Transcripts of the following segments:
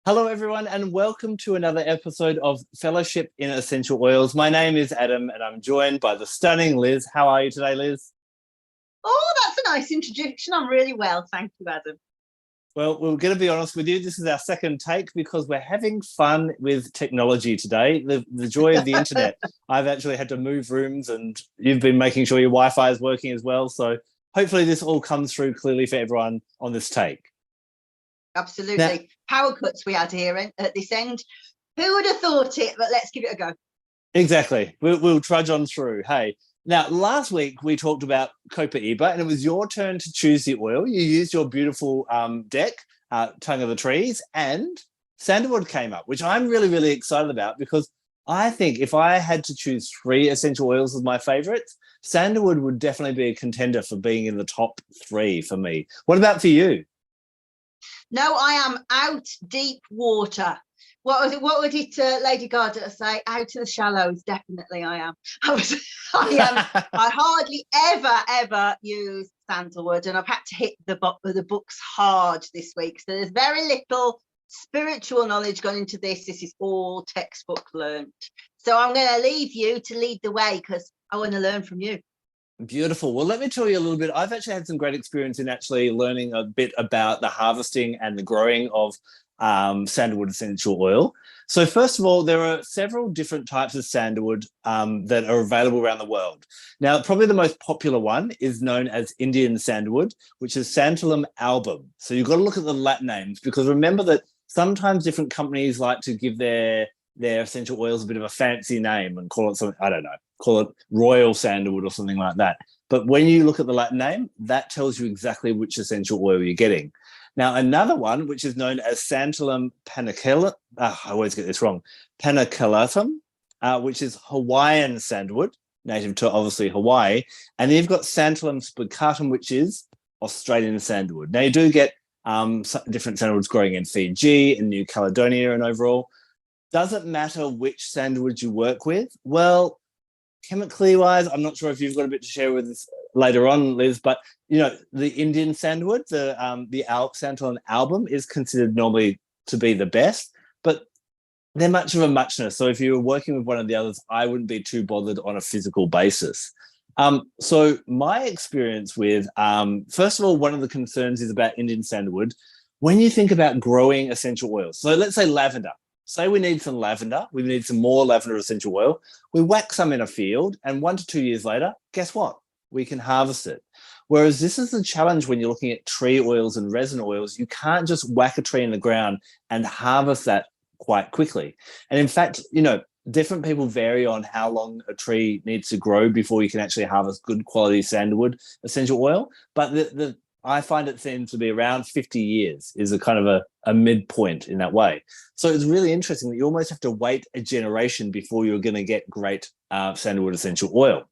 Hello, everyone, and welcome to another episode of Fellowship in Essential Oils. My name is Adam, and I'm joined by the stunning Liz. How are you today, Liz? Oh, that's a nice introduction. I'm really well. Thank you, Adam. Well, we're going to be honest with you. This is our second take because we're having fun with technology today. The joy of the internet. I've actually had to move rooms, and you've been making sure your Wi-Fi is working as well. So hopefully this all comes through clearly for everyone on this take. Absolutely. Now, Power cuts we had here at this end. Who would have thought it? But let's give it a go. exactly. We'll trudge on through. Hey, now last week we talked about Copaiba, and it was your turn to choose the oil. You used your beautiful deck, Tongue of the Trees, and Sandalwood came up, which I'm really, really excited about because I think if I had to choose three essential oils as my favorites, Sandalwood would definitely be a contender for being in the top three for me. What about for you? No, I am out deep water. What would it Lady Gaga say? Out in the shallows. Definitely I am. I hardly ever use Sandalwood, and I've had to hit the books hard this week. So there's very little spiritual knowledge gone into this. This is all textbook learned. So I'm going to leave you to lead the way because I want to learn from you. Beautiful. Well, let me tell you a little bit. I've actually had some great experience in actually learning a bit about the harvesting and the growing of sandalwood essential oil. So first of all, there are several different types of sandalwood that are available around the world. Now, probably the most popular one is known as Indian sandalwood, which is Santalum album. So you've got to look at the Latin names because remember that sometimes different companies like to give their essential oils a bit of a fancy name and call it something, I don't know, call it royal sandalwood or something like that. But when you look at the Latin name, that tells you exactly which essential oil you're getting. Now, another one, which is known as Santalum paniculatum, I always get this wrong, paniculatum, which is Hawaiian sandalwood, native to obviously Hawaii. And then you've got Santalum spicatum, which is Australian sandalwood. Now, you do get different sandalwoods growing in Fiji and New Caledonia and overall. Does it matter which sandalwood you work with? Well, chemically wise, I'm not sure if you've got a bit to share with us later on, Liz, but you know, the Indian sandalwood, the Santalum album is considered normally to be the best, but they're much of a muchness. So if you were working with one of the others, I wouldn't be too bothered on a physical basis. So my experience with, first of all, one of the concerns is about Indian sandalwood. When you think about growing essential oils, so let's say lavender. Say we need some lavender, we need some more lavender essential oil. We whack some in a field, and 1 to 2 years later, guess what? We can harvest it. Whereas this is the challenge when you're looking at tree oils and resin oils. You can't just whack a tree in the ground and harvest that quite quickly. And in fact, you know, different people vary on how long a tree needs to grow before you can actually harvest good quality sandalwood essential oil. But I find it seems to be around 50 years is a kind of a midpoint in that way. So it's really interesting that you almost have to wait a generation before you're going to get great sandalwood essential oil.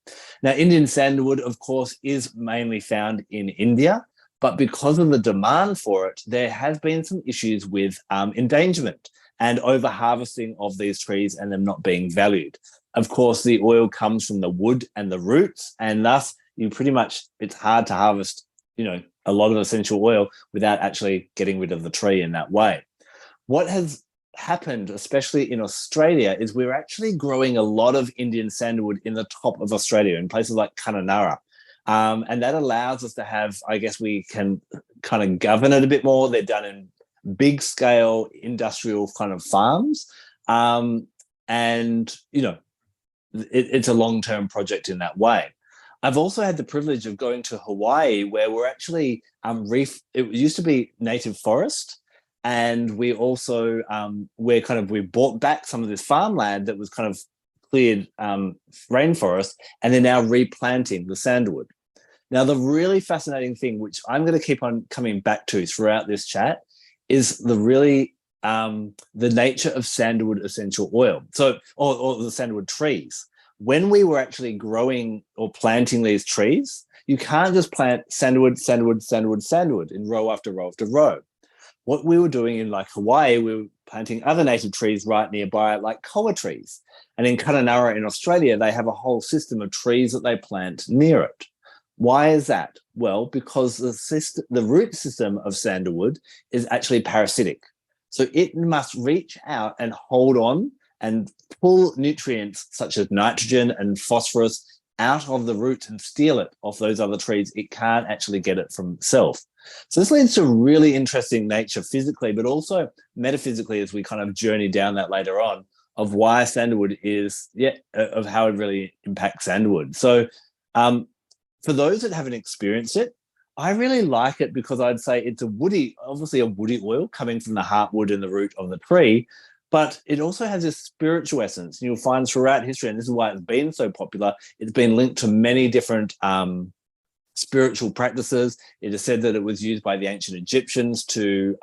Now, Indian sandalwood, of course, is mainly found in India, but because of the demand for it, there has been some issues with endangerment and over harvesting of these trees and them not being valued. Of course, the oil comes from the wood and the roots, and thus it's hard to harvest, you know, a lot of essential oil without actually getting rid of the tree in that way. What has happened, especially in Australia, is we're actually growing a lot of Indian sandalwood in the top of Australia in places like Kununurra. And that allows us to have, I guess we can kind of govern it a bit more. They're done in big scale industrial kind of farms. And, you know, it's a long-term project in that way. I've also had the privilege of going to Hawaii where we're actually it used to be native forest. And we also, we bought back some of this farmland that was kind of cleared rainforest, and they're now replanting the sandalwood. Now, the really fascinating thing, which I'm going to keep on coming back to throughout this chat, is the nature of sandalwood essential oil. So, or the sandalwood trees. When we were actually growing or planting these trees, you can't just plant sandalwood in row after row after row. What we were doing in like Hawaii, we were planting other native trees right nearby, like koa trees. And in Kununurra in Australia, they have a whole system of trees that they plant near it. Why is that? Well, because the root system of sandalwood is actually parasitic. So it must reach out and hold on and pull nutrients such as nitrogen and phosphorus out of the root and steal it off those other trees. It can't actually get it from itself. So this leads to a really interesting nature physically, but also metaphysically as we kind of journey down that later on, of why sandalwood is, of how it really impacts sandalwood. So for those that haven't experienced it, I really like it because I'd say it's obviously a woody oil coming from the heartwood and the root of the tree, but it also has this spiritual essence. You'll find throughout history, and this is why it's been so popular, it's been linked to many different spiritual practices. It is said that it was used by the ancient Egyptians in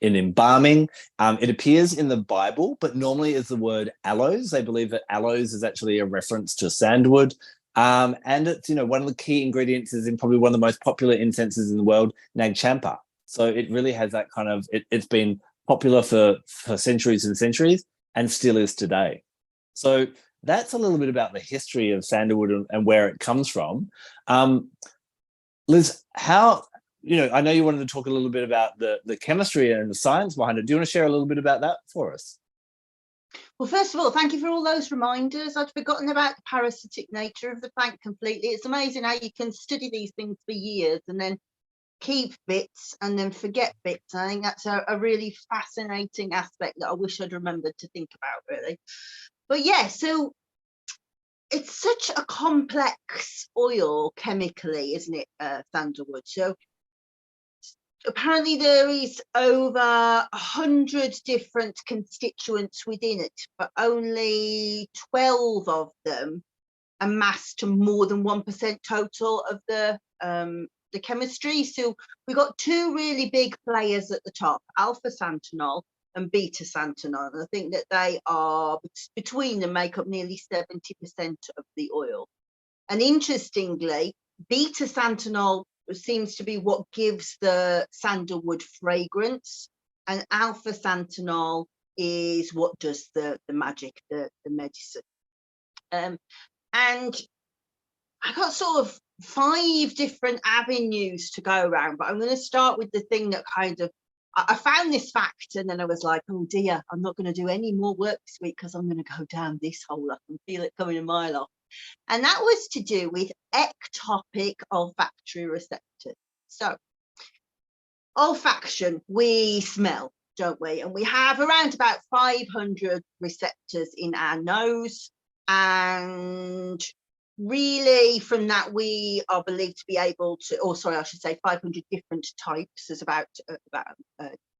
embalming. It appears in the Bible, but normally is the word aloes. They believe that aloes is actually a reference to sandalwood. And it's, one of the key ingredients is in probably one of the most popular incenses in the world, nag champa. So it really has that kind of, it's been popular for centuries and centuries and still is today. So that's a little bit about the history of sandalwood and where it comes from. Liz, I know you wanted to talk a little bit about the chemistry and the science behind it. Do you want to share a little bit about that for us? Well, first of all, thank you for all those reminders. I'd forgotten about the parasitic nature of the plant completely. It's amazing how you can study these things for years and then keep bits and then forget bits. I think that's a really fascinating aspect that I wish I'd remembered to think about, really. But yeah, so it's such a complex oil chemically, isn't it, sandalwood? So apparently there is over 100 different constituents within it, but only 12 of them amass to more than 1% total of the chemistry. So we've got two really big players at the top, alpha santanol and beta santanol. And I think that they are, between them, make up nearly 70% of the oil. And interestingly, beta santanol seems to be what gives the sandalwood fragrance, and alpha santanol is what does the magic, the medicine. And I got sort of 5 different avenues to go around, but I'm going to start with the thing that kind of, I found this fact and then I was like, oh dear, I'm not going to do any more work this week because I'm going to go down this hole. I can feel it coming a mile off. And that was to do with ectopic olfactory receptors. So olfaction, we smell, don't we? And we have around about 500 receptors in our nose. And really from that, we are believed to be able to, or sorry, I should say 500 different types. There's about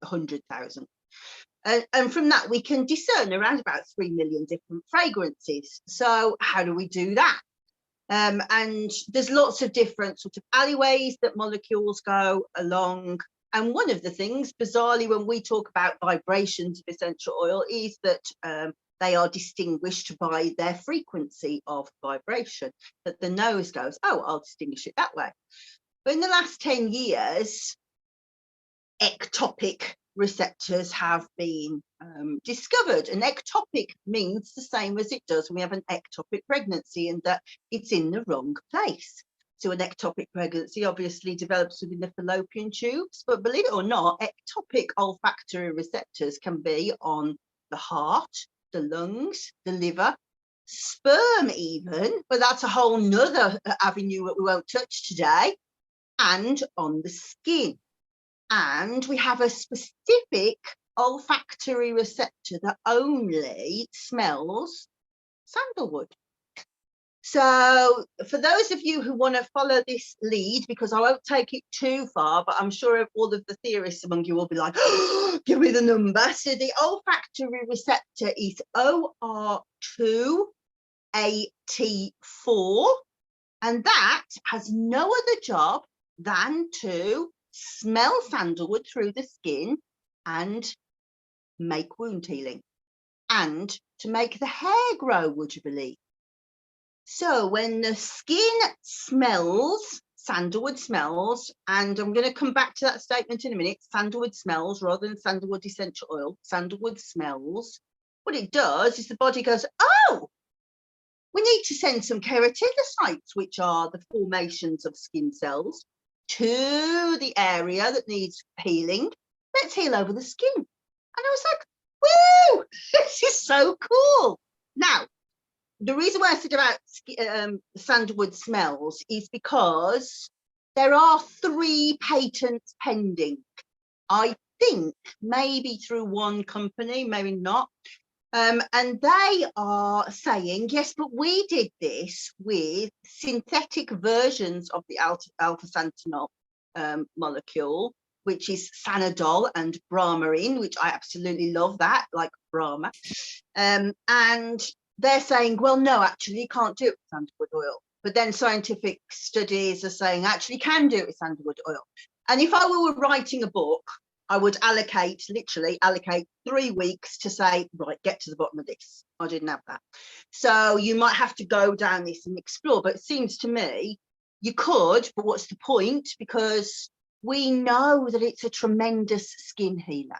100,000. And from that, we can discern around about 3 million different fragrances. So how do we do that? And there's lots of different sort of alleyways that molecules go along. And one of the things, bizarrely, when we talk about vibrations of essential oil, is that they are distinguished by their frequency of vibration, that the nose goes, oh, I'll distinguish it that way. But in the last 10 years, ectopic receptors have been discovered, and ectopic means the same as it does when we have an ectopic pregnancy, and that it's in the wrong place. So an ectopic pregnancy obviously develops within the fallopian tubes, but believe it or not, ectopic olfactory receptors can be on the heart, the lungs, the liver, sperm even, but that's a whole nother avenue that we won't touch today, and on the skin. And we have a specific olfactory receptor that only smells sandalwood. So for those of you who want to follow this lead, because I won't take it too far, but I'm sure all of the theorists among you will be like, oh, give me the number. So the olfactory receptor is OR2AT4, and that has no other job than to smell sandalwood through the skin and make wound healing and to make the hair grow, would you believe? So when the skin smells, sandalwood smells, and I'm going to come back to that statement in a minute, sandalwood smells rather than sandalwood essential oil, sandalwood smells, what it does is the body goes, oh, we need to send some keratinocytes, which are the formations of skin cells, to the area that needs healing. Let's heal over the skin. I was like, woo, this is so cool. Now, the reason why I said about sandalwood smells is because there are 3 patents pending. I think maybe through one company, maybe not. And they are saying, yes, but we did this with synthetic versions of the alpha-santinol molecule, which is Sanadol and Brahmarin, which I absolutely love that, like Brahma. And they're saying, well, no, actually, you can't do it with sandalwood oil. But then scientific studies are saying, actually, you can do it with sandalwood oil. And if I were writing a book, I would literally allocate 3 weeks to say, right, get to the bottom of this. I didn't have that. So you might have to go down this and explore. But it seems to me you could, but what's the point? Because we know that it's a tremendous skin healer.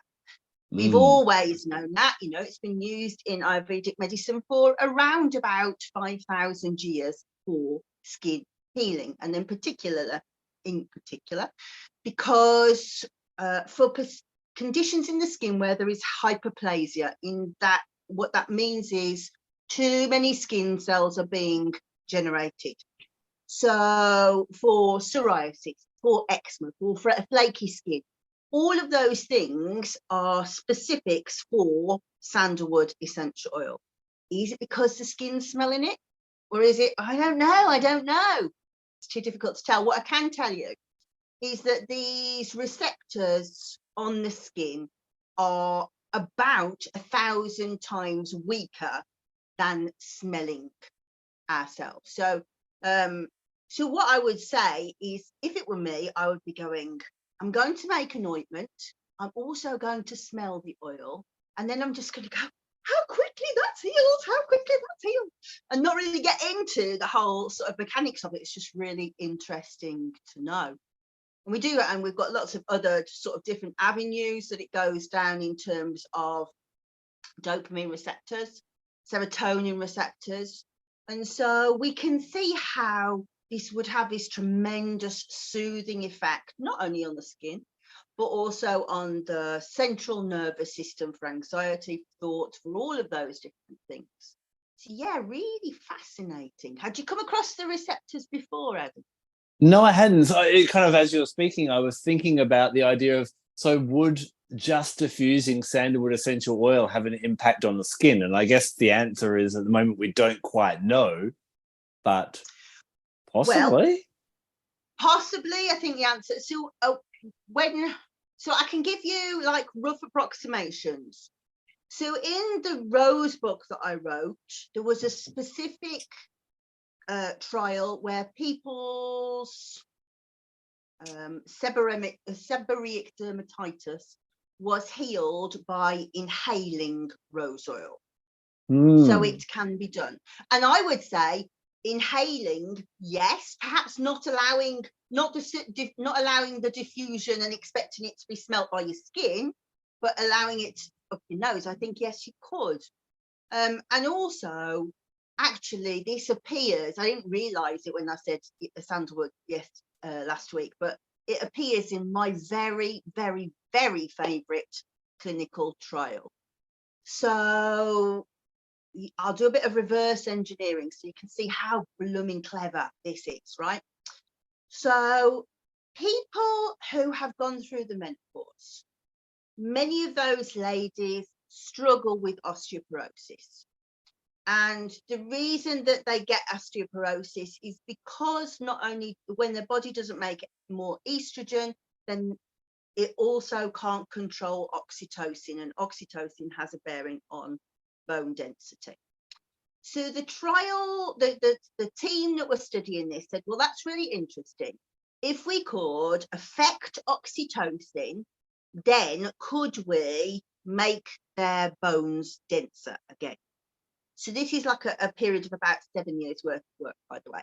We've always known that, you know, it's been used in Ayurvedic medicine for around about 5,000 years for skin healing. And in particular, because for conditions in the skin where there is hyperplasia, in that what that means is too many skin cells are being generated. So for psoriasis, for eczema, for flaky skin, all of those things are specifics for sandalwood essential oil. Is it because the skin's smelling it? Or is it, I don't know. It's too difficult to tell. What I can tell you is that these receptors on the skin are about 1,000 times weaker than smelling ourselves. So, so what I would say is, if it were me, I would be going, I'm going to make an ointment. I'm also going to smell the oil. And then I'm just going to go, how quickly that's healed, how quickly that's healed. And not really get into the whole sort of mechanics of it. It's just really interesting to know. And we do, and we've got lots of other sort of different avenues that it goes down in terms of dopamine receptors, serotonin receptors. And so we can see how this would have this tremendous soothing effect, not only on the skin, but also on the central nervous system for anxiety, thought, for all of those different things. So yeah, really fascinating. Had you come across the receptors before, Adam? No, I hadn't. So it kind of, as you were speaking, I was thinking about the idea of, so would just diffusing sandalwood essential oil have an impact on the skin? And I guess the answer is, at the moment, we don't quite know, but possibly. Well, possibly, I think the answer. So so I can give you like rough approximations. So in the Rose book that I wrote, there was a specific trial where people's seborrheic dermatitis was healed by inhaling rose oil. So it can be done. And I would say inhaling, yes, perhaps not allowing the diffusion and expecting it to be smelt by your skin, but allowing it up your nose. I think, yes, you could. And also, actually, this appears, I didn't realize it when I said sandalwood last week, but it appears in my very, very, very favorite clinical trial. So I'll do a bit of reverse engineering so you can see how blooming clever this is, right? So people who have gone through the menopause, many of those ladies struggle with osteoporosis. And the reason that they get osteoporosis is because not only when their body doesn't make more estrogen, then it also can't control oxytocin, and oxytocin has a bearing on bone density. So the trial, the team that was studying this said, well, that's really interesting. If we could affect oxytocin, then could we make their bones denser again? So this is like a period of about 7 years worth of work, by the way.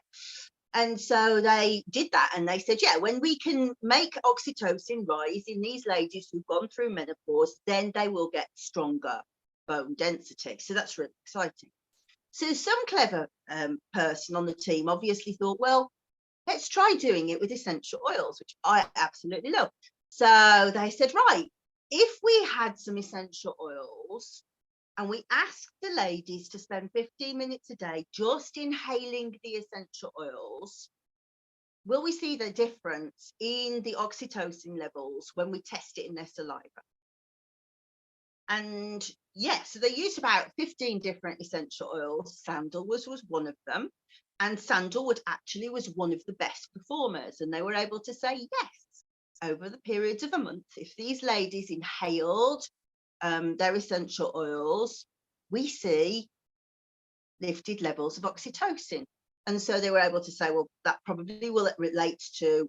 And so they did that, and they said, yeah, when we can make oxytocin rise in these ladies who've gone through menopause, then they will get stronger bone density. So that's really exciting. So some clever person on the team obviously thought, well, let's try doing it with essential oils, which I absolutely love. So they said, right, if we had some essential oils and we asked the ladies to spend 15 minutes a day just inhaling the essential oils, will we see the difference in the oxytocin levels when we test it in their saliva? And yes, so they used about 15 different essential oils. Sandalwood was one of them. And Sandalwood actually was one of the best performers. And they were able to say, yes, over the periods of a month, if these ladies inhaled their essential oils, we see lifted levels of oxytocin. And so they were able to say, well, that probably will relate to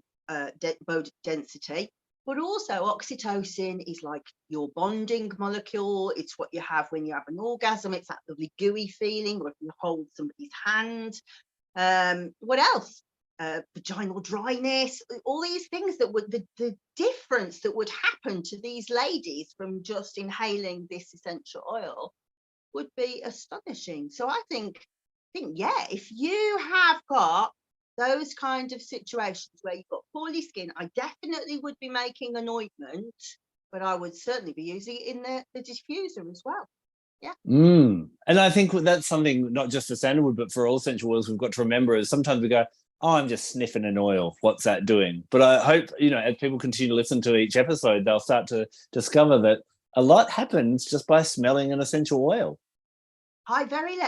bone density. But also oxytocin is like your bonding molecule. It's what you have when you have an orgasm. It's that lovely gooey feeling, or if you hold somebody's hand. What else? Vaginal dryness, all these things that would, the difference that would happen to these ladies from just inhaling this essential oil would be astonishing. So I think, yeah, if you have got those kind of situations where you've got poorly skin, I definitely would be making an ointment, but I would certainly be using it in the diffuser as well. Yeah. And I think that's something not just for sandalwood, but for all essential oils we've got to remember is sometimes we go, oh, I'm just sniffing an oil. What's that doing? But I hope, as people continue to listen to each episode, they'll start to discover that a lot happens just by smelling an essential oil. I very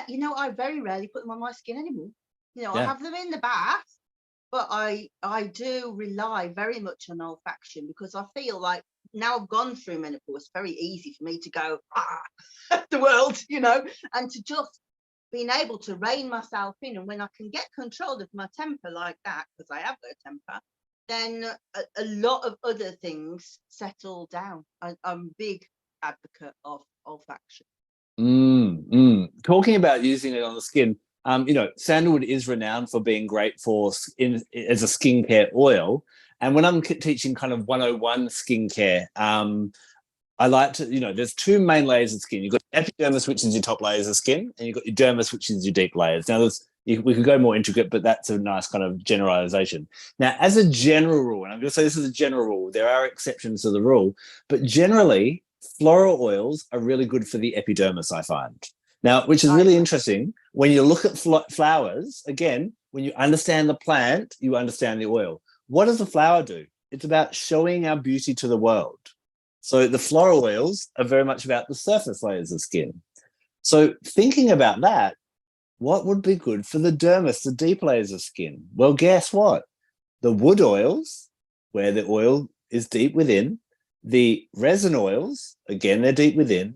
rarely put them on my skin anymore. I have them in the bath, but I do rely very much on olfaction, because I feel like now I've gone through menopause, it's very easy for me to go the world, and to just being able to rein myself in. And when I can get control of my temper like that, because I have a temper, then a lot of other things settle down. I'm a big advocate of olfaction. Talking about using it on the skin, sandalwood is renowned for being great as a skincare oil. And when I'm teaching kind of 101 skincare, I like to, there's two main layers of skin. You've got epidermis, which is your top layers of skin, and you've got your dermis, which is your deep layers. Now, we could go more intricate, but that's a nice kind of generalization. Now, as a general rule, and I'm going to say this is a general rule, there are exceptions to the rule, but generally, floral oils are really good for the epidermis, I find. Now, which is really interesting. When you look at flowers, again, when you understand the plant, you understand the oil. What does the flower do? It's about showing our beauty to the world. So the floral oils are very much about the surface layers of skin. So thinking about that, what would be good for the dermis, the deep layers of skin? Well, guess what? The wood oils, where the oil is deep within, the resin oils, again, they're deep within,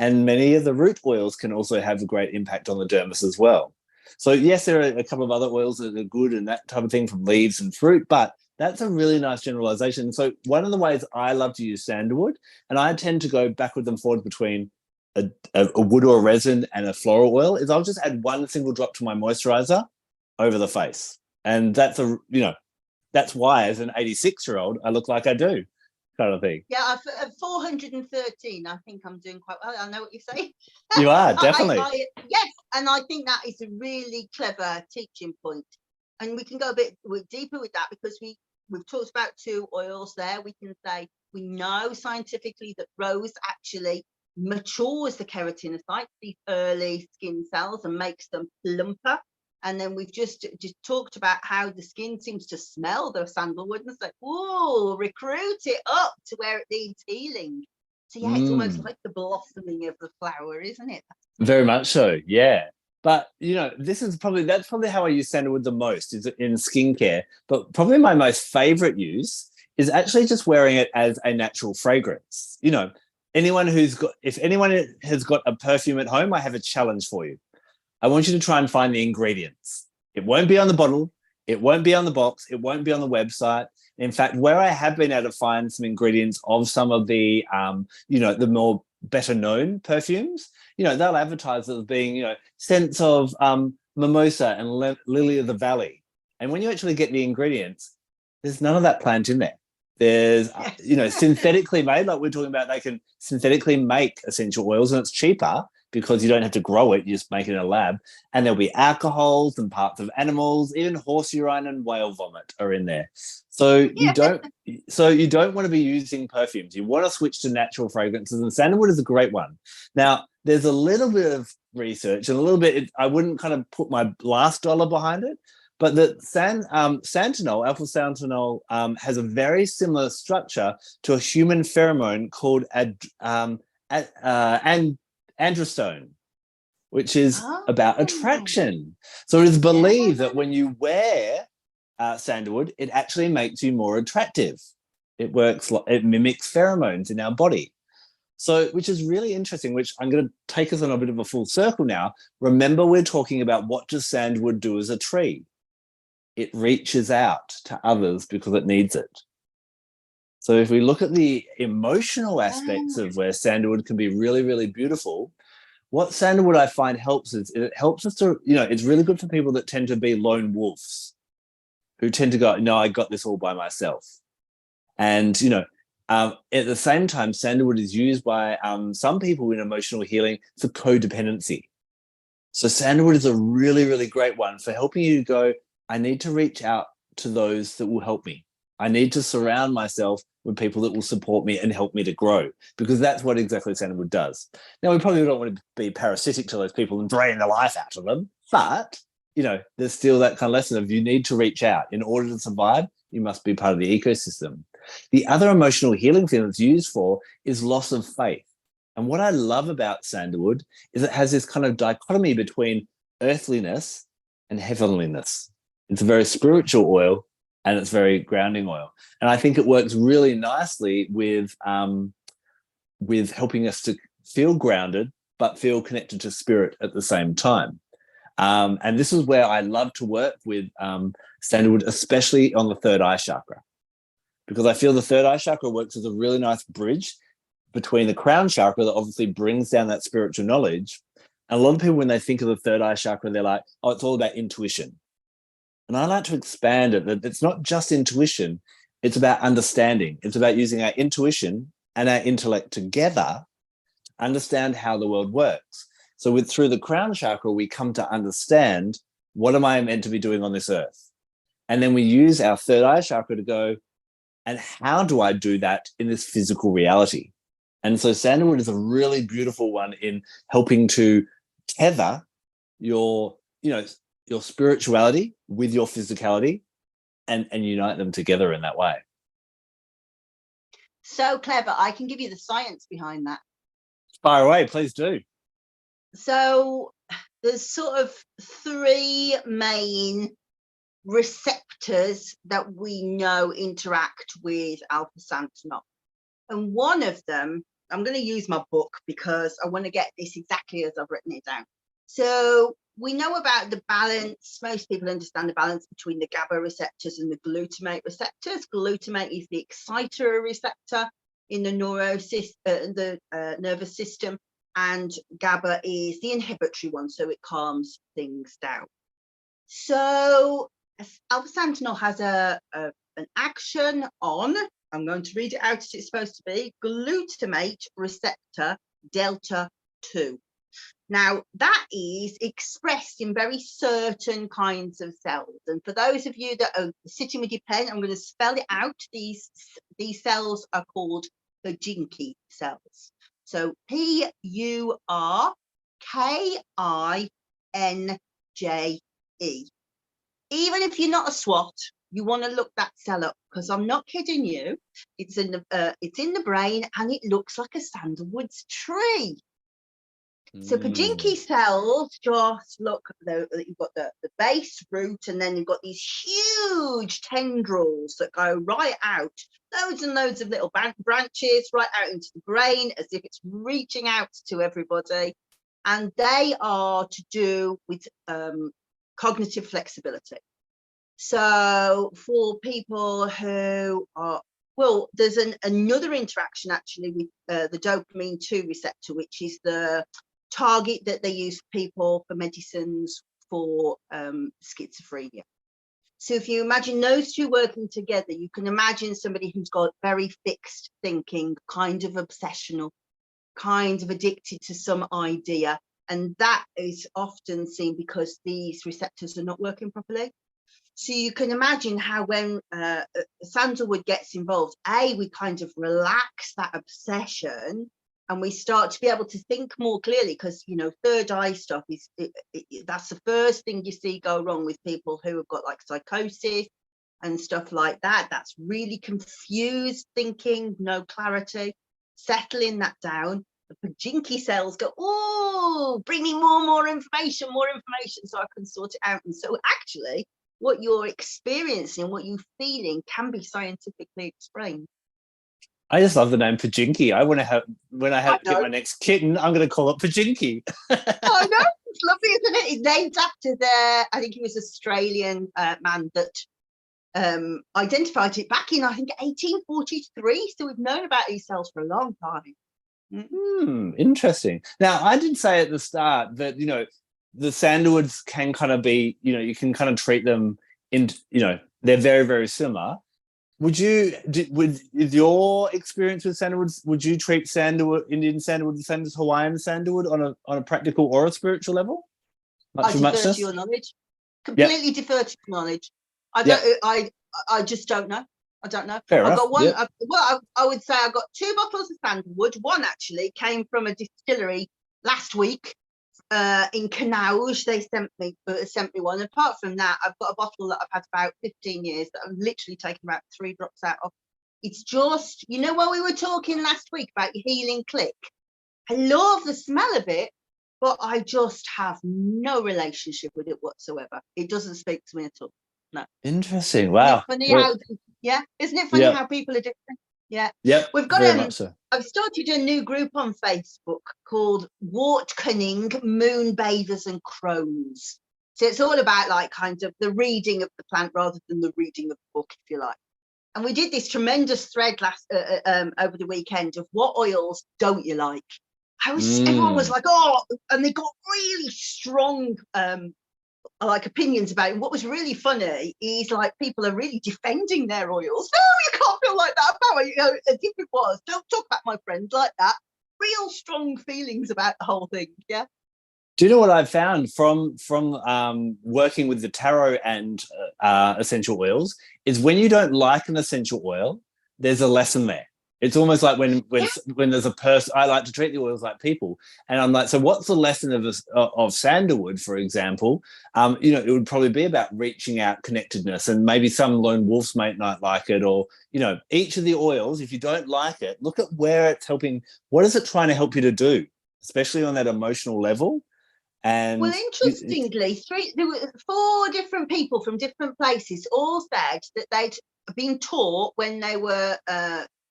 and many of the root oils can also have a great impact on the dermis as well. So yes, there are a couple of other oils that are good and that type of thing from leaves and fruit, but that's a really nice generalization. So one of the ways I love to use sandalwood, and I tend to go backwards and forwards between a wood or a resin and a floral oil, is I'll just add one single drop to my moisturizer over the face. And that's that's why as an 86-year-old, I look like I do, kind of thing. Yeah, at 413, I think I'm doing quite well. I know what you're saying. You are, definitely. Yes, and I think that is a really clever teaching point. And we can go a bit deeper with that, because we've talked about two oils there. We can say we know scientifically that rose actually matures the keratinocytes, these early skin cells, and makes them plumper. And then we've just talked about how the skin seems to smell the sandalwood, and it's like, oh, recruit it up to where it needs healing. So yeah, it's almost like the blossoming of the flower, isn't it? Very much so, yeah. But that's probably how I use sandalwood the most, is in skincare. But probably my most favorite use is actually just wearing it as a natural fragrance. If anyone has got a perfume at home, I have a challenge for you. I want you to try and find the ingredients. It won't be on the bottle. It won't be on the box. It won't be on the website. In fact, where I have been able to find some ingredients of some of the, the more better known perfumes, they'll advertise it as being, scents of mimosa and lily of the valley. And when you actually get the ingredients, there's none of that plant in there. There's, synthetically made, like we're talking about, they can synthetically make essential oils and it's cheaper, because you don't have to grow it, you just make it in a lab. And there'll be alcohols and parts of animals, even horse urine and whale vomit are in there. So you don't want to be using perfumes. You want to switch to natural fragrances, and sandalwood is a great one. Now, there's a little bit of research and a little bit, I wouldn't kind of put my last dollar behind it, but that santinol, alpha santinol, has a very similar structure to a human pheromone called androstone, which is about attraction. So it is believed that when you wear sandalwood, it actually makes you more attractive. It mimics pheromones in our body. So, which is really interesting, which I'm going to take us on a bit of a full circle now. Remember, we're talking about what does sandalwood do as a tree? It reaches out to others because it needs it. So if we look at the emotional aspects of where sandalwood can be really, really beautiful, what sandalwood I find helps is it helps us to, it's really good for people that tend to be lone wolves, who tend to go, no, I got this all by myself. And, at the same time, sandalwood is used by some people in emotional healing for codependency. So sandalwood is a really, really great one for helping you to go, I need to reach out to those that will help me. I need to surround myself with people that will support me and help me to grow, because that's what exactly sandalwood does. Now, we probably don't want to be parasitic to those people and drain the life out of them, but, there's still that kind of lesson of you need to reach out. In order to survive, you must be part of the ecosystem. The other emotional healing thing it's used for is loss of faith. And what I love about sandalwood is it has this kind of dichotomy between earthliness and heavenliness. It's a very spiritual oil, and it's very grounding oil. And I think it works really nicely with helping us to feel grounded, but feel connected to spirit at the same time. And this is where I love to work with sandalwood, especially on the third eye chakra, because I feel the third eye chakra works as a really nice bridge between the crown chakra that obviously brings down that spiritual knowledge. And a lot of people, when they think of the third eye chakra, they're like, oh, it's all about intuition. And I like to expand it, that it's not just intuition, it's about understanding. It's about using our intuition and our intellect together to understand how the world works. So through the crown chakra, we come to understand, what am I meant to be doing on this earth? And then we use our third eye chakra to go, and how do I do that in this physical reality? And so sandalwood is a really beautiful one in helping to tether your spirituality with your physicality and unite them together in that way. So clever. I can give you the science behind that. Fire away, please do. So there's sort of three main receptors that we know interact with alpha santinol. And one of them, I'm going to use my book because I want to get this exactly as I've written it down. So we know about the balance. Most people understand the balance between the GABA receptors and the glutamate receptors. Glutamate is the exciter receptor in the nervous system, and GABA is the inhibitory one, so it calms things down. So alpha santinol has an action on, I'm going to read it out as it's supposed to be, glutamate receptor delta 2. Now, that is expressed in very certain kinds of cells. And for those of you that are sitting with your pen, I'm going to spell it out. These cells are called Purkinje cells. So Purkinje. Even if you're not a SWAT, you want to look that cell up, because I'm not kidding you. It's in the brain, and it looks like a sandalwood tree. So Purkinje cells just look, you've got the base root, and then you've got these huge tendrils that go right out, loads and loads of little branches right out into the brain, as if it's reaching out to everybody. And they are to do with cognitive flexibility. So for people who are, well, there's another interaction actually with the dopamine 2 receptor, which is the target that they use for people for medicines for schizophrenia. So if you imagine those two working together, you can imagine somebody who's got very fixed thinking, kind of obsessional. kind of addicted to some idea. And that is often seen because these receptors are not working properly. So you can imagine how when sandalwood gets involved, we kind of relax that obsession and we start to be able to think more clearly, because, you know, third eye stuff is, that's the first thing you see go wrong with people who have got like psychosis and stuff like that. That's really confused thinking, no clarity. Settling that down, the Pajinki cells go, oh, bring me more information, so I can sort it out. And so actually, what you're experiencing, what you're feeling, can be scientifically explained. I just love the name Pajinki. When I get my next kitten, I'm going to call it Pajinki. I know, it's lovely, isn't it? It's named after I think he was an Australian man that identified it back in, I think, 1843. So we've known about these cells for a long time. Interesting. Now, I did say at the start that, you know, the sandalwoods can kind of be, you know, you can kind of treat them in, you know, they're very, very similar. With your experience with sandalwoods, would you treat Indian sandalwood the same as Hawaiian sandalwood on a practical or a spiritual level? I defer to your knowledge. Completely defer to knowledge. I just don't know. I don't know. Fair enough. Got one. I would say I got 2 bottles of sandalwood. One actually came from a distillery last week in Canauge. They sent me one. Apart from that, I've got a bottle that I've had about 15 years that I've literally taken about 3 drops out of. It's just, you know, what we were talking last week about your healing click. I love the smell of it, but I just have no relationship with it whatsoever. It doesn't speak to me at all. No. Interesting. Wow. Isn't it funny how people are different? Yeah. Yep. We've got very much so. I've started a new group on Facebook called Wart-Cunning Moon Bathers and Crones. So it's all about like kind of the reading of the plant rather than the reading of the book, if you like. And we did this tremendous thread over the weekend of what oils don't you like. Everyone was like, oh, and they got really strong like opinions about it. What was really funny is like people are really defending their oils. No, you can't feel like that about it. You know, as if it was, don't talk about my friends like that. Real strong feelings about the whole thing. Yeah. Do you know what I've found from working with the tarot and essential oils is when you don't like an essential oil, there's a lesson there. It's almost like when there's a person, I like to treat the oils like people. And I'm like, so what's the lesson of sandalwood, for example? You know, it would probably be about reaching out, connectedness, and maybe some lone wolves might not like it, or, you know, each of the oils, if you don't like it, look at where it's helping. What is it trying to help you to do, especially on that emotional level? And well, interestingly, there were 4 different people from different places all said that they'd been taught when they were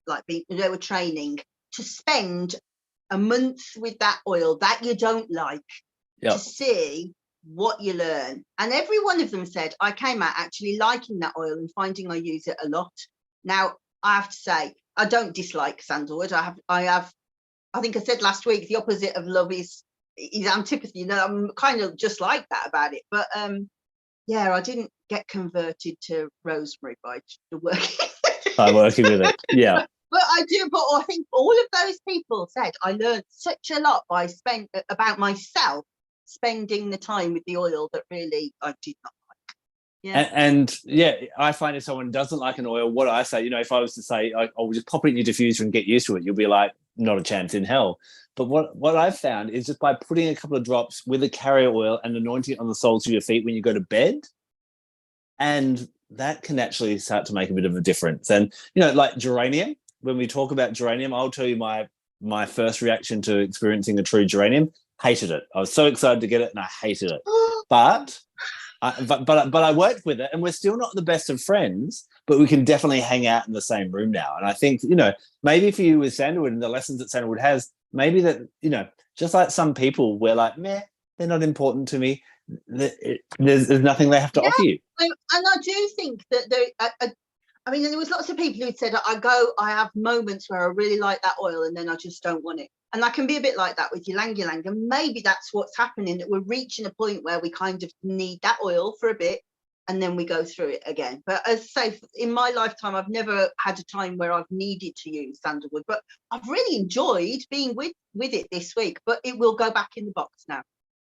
they were training to spend a month with that oil that you don't like to see what you learn. And every one of them said, I came out actually liking that oil and finding I use it a lot. Now, I have to say, I don't dislike sandalwood. I think I said last week, the opposite of love is antipathy. You know, I'm kind of just like that about it. But I didn't get converted to rosemary by working with it. Yeah. But I think all of those people said I learned such a lot about myself spending the time with the oil that really I did not like. Yeah. And I find if someone doesn't like an oil, what I say, you know, if I was to say, I'll just pop it in your diffuser and get used to it, you'll be like, not a chance in hell. But what I've found is just by putting a couple of drops with a carrier oil and anointing it on the soles of your feet when you go to bed, and that can actually start to make a bit of a difference. And, you know, like geranium, when we talk about geranium, I'll tell you my first reaction to experiencing a true geranium. Hated it. I was so excited to get it and I hated it. But I worked with it and we're still not the best of friends, but we can definitely hang out in the same room now. And I think, you know, maybe for you with sandalwood and the lessons that sandalwood has, maybe that, you know, just like some people, we're like, meh, they're not important to me. There's nothing they have to offer you. And I do think that I mean, there was lots of people who said, I have moments where I really like that oil and then I just don't want it. And I can be a bit like that with ylang ylang. And maybe that's what's happening, that we're reaching a point where we kind of need that oil for a bit. and then we go through it again. But as I say, in my lifetime, I've never had a time where I've needed to use sandalwood, but I've really enjoyed being with it this week. But it will go back in the box now.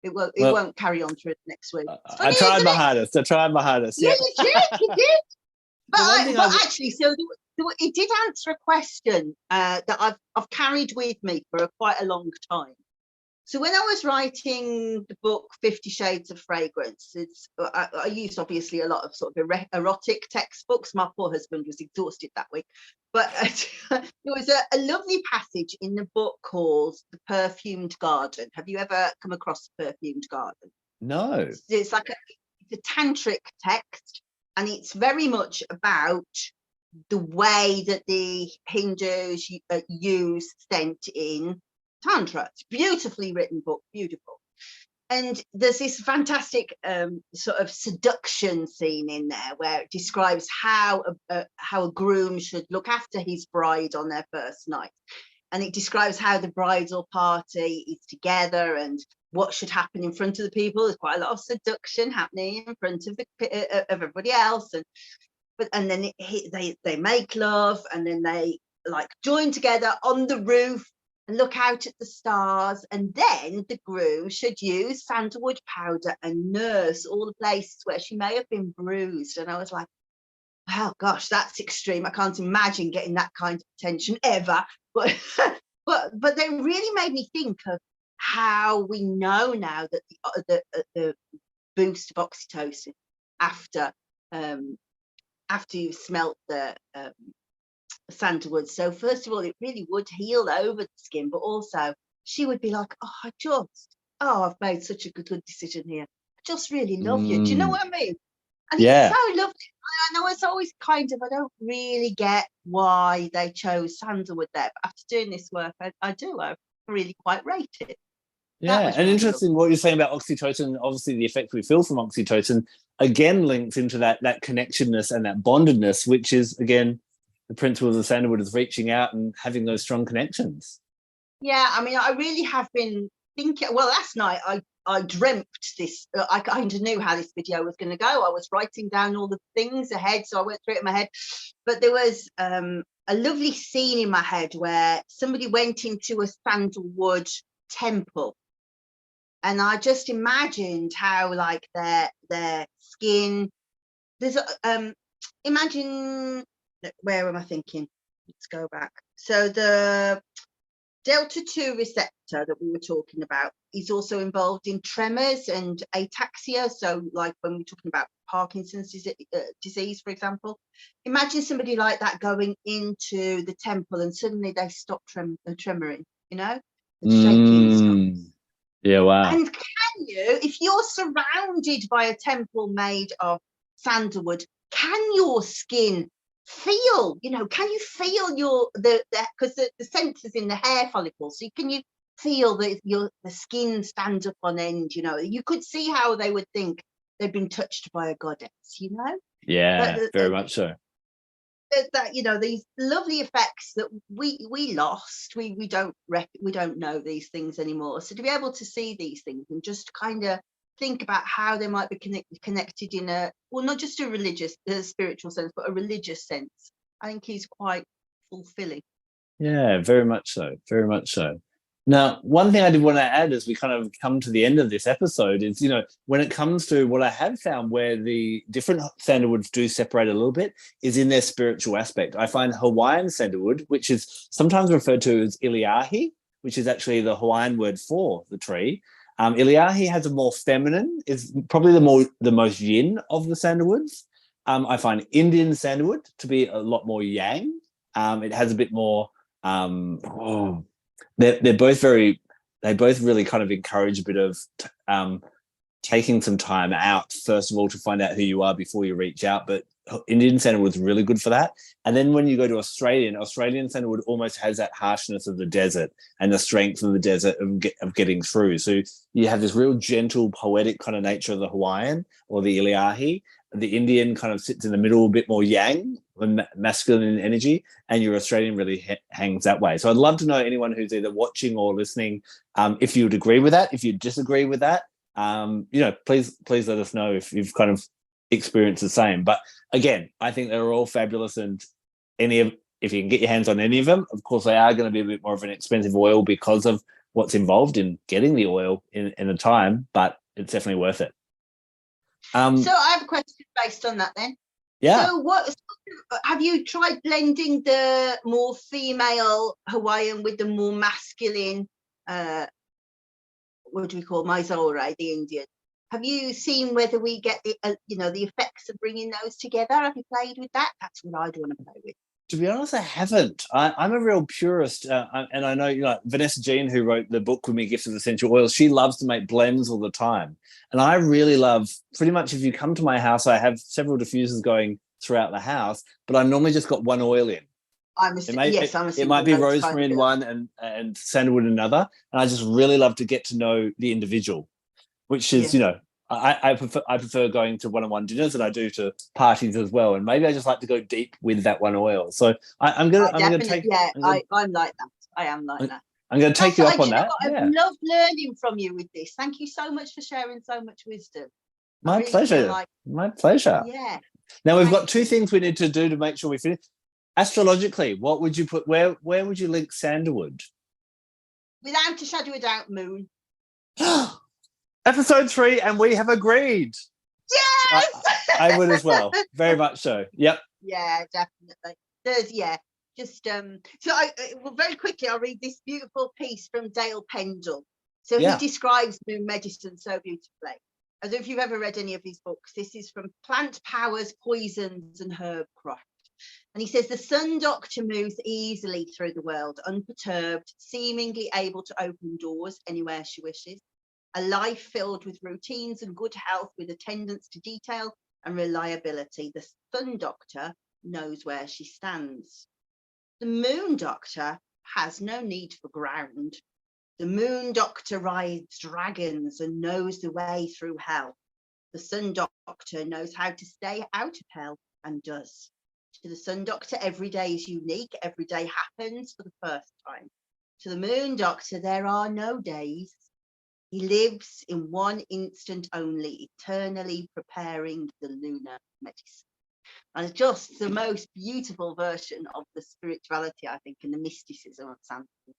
It won't carry on through next week. I tried my hardest. Yeah, Yep. you did. But, actually, so it did answer a question that I've carried with me for quite a long time. So when I was writing the book 50 Shades of Fragrance, I used obviously a lot of sort of erotic textbooks. My poor husband was exhausted that week. But there was a lovely passage in the book called The Perfumed Garden. Have you ever come across The Perfumed Garden? No. It's like a tantric text, and it's very much about the way that the Hindus use scent in Tantra. It's a beautifully written book, beautiful. And there's this fantastic sort of seduction scene in there where it describes how a groom should look after his bride on their first night. And it describes how the bridal party is together and what should happen in front of the people. There's quite a lot of seduction happening in front of everybody else. And then they make love, and then they like join together on the roof and look out at the stars, and then the groom should use sandalwood powder and nurse all the places where she may have been bruised. And I was like, oh gosh, that's extreme. I can't imagine getting that kind of attention ever. But but they really made me think of how we know now that the boost of oxytocin after you've smelt the sandalwood. So first of all, it really would heal over the skin, but also she would be like, I've made such a good decision here. I just really love you. Do you know what I mean? And it's so lovely. I know it's always I don't really get why they chose sandalwood there, but after doing this work, I really quite rate it. Yeah, and really interesting what you're saying about oxytocin. Obviously, the effect we feel from oxytocin again links into that connectedness and that bondedness, which is, again, the principle of the sandalwood is reaching out and having those strong connections. Yeah, I mean, I really have been thinking, well, last night I dreamt this, I kind of knew how this video was going to go. I was writing down all the things ahead, so I went through it in my head. But there was a lovely scene in my head where somebody went into a sandalwood temple. And I just imagined how, like, their skin, there's imagine, where am I thinking? Let's go back. So the delta 2 receptor that we were talking about is also involved in tremors and ataxia. So like when we're talking about Parkinson's disease, for example, imagine somebody like that going into the temple and suddenly they stop tremoring, and shaking. Yeah, wow. And can you, if you're surrounded by a temple made of sandalwood, can your skin feel, can you feel because the sensor's in the hair follicles, so can you feel that the skin stands up on end? You could see how they would think they've been touched by a goddess. Yeah, very much so. That these lovely effects that we lost, we don't know these things anymore. So to be able to see these things and just kind of think about how they might be connected in not just a religious, spiritual sense, but a religious sense, I think is quite fulfilling. Yeah, very much so. Very much so. Now, one thing I did want to add as we kind of come to the end of this episode is, when it comes to what I have found where the different sandalwoods do separate a little bit is in their spiritual aspect. I find Hawaiian sandalwood, which is sometimes referred to as iliahi, which is actually the Hawaiian word for the tree. Iliahi has a more feminine, is probably the most yin of the sandalwoods. I find Indian sandalwood to be a lot more yang. It has a bit more... They're both they both really kind of encourage a bit of taking some time out, first of all, to find out who you are before you reach out. But Indian sandalwood's really good for that. And then when you go to Australian sandalwood almost has that harshness of the desert and the strength of the desert of getting through. So you have this real gentle, poetic kind of nature of the Hawaiian or the Iliahi. The Indian kind of sits in the middle, a bit more yang, masculine in energy, and your Australian really hangs that way. So I'd love to know anyone who's either watching or listening, if you would agree with that, if you disagree with that, please let us know if you've kind of experience the same. But again, I think they're all fabulous, and if you can get your hands on any of them, of course, they are going to be a bit more of an expensive oil because of what's involved in getting the oil in a time, but it's definitely worth it. So I have a question based on that then. Yeah. So what have you tried blending the more female Hawaiian with the more masculine, what do we call Mysore, the Indian? Have you seen whether we get the the effects of bringing those together? Have you played with that? That's what I'd want to play with. To be honest, I haven't. I'm a real purist, and I know Vanessa Jean, who wrote the book with me, Gifts of Essential Oils. She loves to make blends all the time, and I really love. Pretty much, if you come to my house, I have several diffusers going throughout the house, but I normally just got one oil in. It might be rosemary in one and sandalwood in another, and I just really love to get to know the individual, which is I prefer going to one-on-one dinners than I do to parties as well, and maybe I just like to go deep with that one oil. So I'm gonna take. I'm like that. I am like that. I'm going to take you up on that. I've loved learning from you with this. Thank you so much for sharing so much wisdom. My pleasure. My pleasure. Yeah. Now we've got two things we need to do to make sure we finish. Astrologically, what would you put? Where would you link sandalwood? Without a shadow of a doubt, moon. Episode 3, and we have agreed. Yes, I would as well. Very much so. Yep. Yeah, definitely. Just so very quickly, I'll read this beautiful piece from Dale Pendle. So he describes moon medicine so beautifully. As if you've ever read any of his books, this is from Plant Powers, Poisons and Herb Craft. And he says the sun doctor moves easily through the world, unperturbed, seemingly able to open doors anywhere she wishes. A life filled with routines and good health, with attendance to detail and reliability. The sun doctor knows where she stands. The moon doctor has no need for ground. The moon doctor rides dragons and knows the way through hell. The sun doctor knows how to stay out of hell and does. To the sun doctor, every day is unique. Every day happens for the first time. To the moon doctor, there are no days. He lives in one instant only, eternally preparing the lunar medicine. And it's just the most beautiful version of the spirituality, I think, and the mysticism of sandalwood.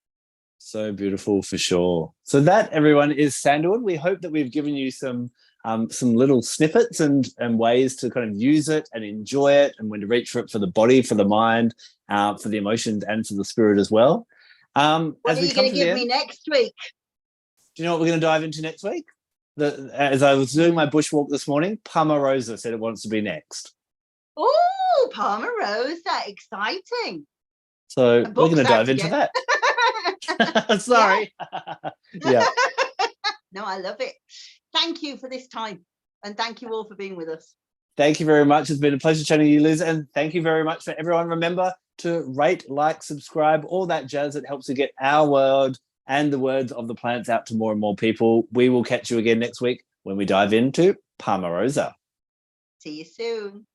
So beautiful for sure. So that, everyone, is sandalwood. We hope that we've given you some little snippets and ways to kind of use it and enjoy it, and when to reach for it for the body, for the mind, for the emotions, and for the spirit as well. What are you going to give me next week? Do you know what we're going to dive into next week? As I was doing my bushwalk this morning, Palma Rosa said it wants to be next. Oh, Palma Rosa, exciting. So we're going to dive into that. Sorry. Yeah. No, I love it. Thank you for this time. And thank you all for being with us. Thank you very much. It's been a pleasure chatting to you, Liz. And thank you very much for everyone. Remember to rate, like, subscribe, all that jazz. It helps to get our word and the words of the plants out to more and more people. We will catch you again next week when we dive into Palma Rosa. See you soon.